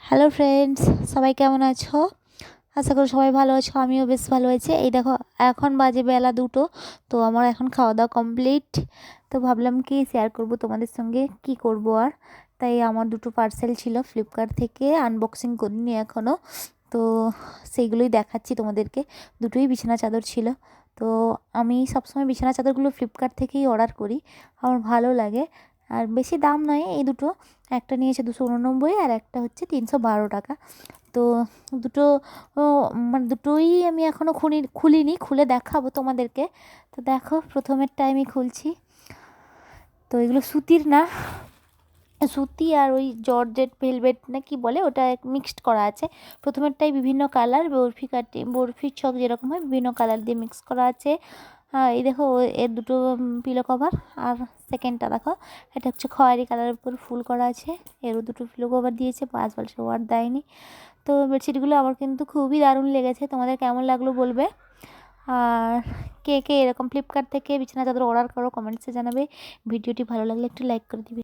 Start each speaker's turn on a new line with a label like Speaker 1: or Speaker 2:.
Speaker 1: Hello friends, সবাই কেমন আছো? আশা করি সবাই ভালো আছো। আমিও বেশ ভালো আছি। এই দেখো, এখন বাজে বেলা 2টো। তো আমার এখন খাওয়া দাওয়া কমপ্লিট। তো ভাবলাম কি শেয়ার করব তোমাদের সঙ্গে, কি করব আর। তাই আমার দুটো পার্সেল ছিল ফ্লিপকার্ট থেকে, আনবক্সিং করিনি এখনও। তো সেইগুলোই দেখাচ্ছি তোমাদেরকে। দুটোই বিছানা চাদর ছিল। তো আমি সবসময় বিছানা চাদরগুলো ফ্লিপকার্ট থেকেই অর্ডার করি, আমার ভালো লাগে। আর বেশি দাম নয় এই দুটো। একটা নিয়েছে 289 আর একটা হচ্ছে 312 টাকা। তো দুটো ও, মানে দুটোই আমি এখনও খুলিনি, খুলে দেখাবো তোমাদেরকে। তো দেখো, প্রথমেরটা আমি খুলছি। তো এগুলো সুতির না, সুতি আর ওই জর্জেট ভেলভেট না কি বলে ওটা মিক্সড করা আছে। প্রথমেরটাই বিভিন্ন কালার, বরফি ছক যেরকম হয় বিভিন্ন কালার দিয়ে মিক্স করা আছে। এই দেখো, এর দুটো পিলো কভার। আর সেকেন্ডটা দেখো, এটা হচ্ছে খয়েরি কালারের উপর ফুল করা আছে। এরও দুটো পিলো কভার দিয়েছে, 5 বালিশের ওয়ার্ড দেয়নি। তো বেডশিটগুলো আমার কিন্তু খুবই দারুণ লেগেছে। তোমাদের কেমন লাগলো বলবে। আর কে কে এরকম ফ্লিপকার্ট থেকে বিছানা চাদর অর্ডার করো কমেন্টসে জানাবে। ভিডিওটি ভালো লাগলে একটু লাইক করে দিবে।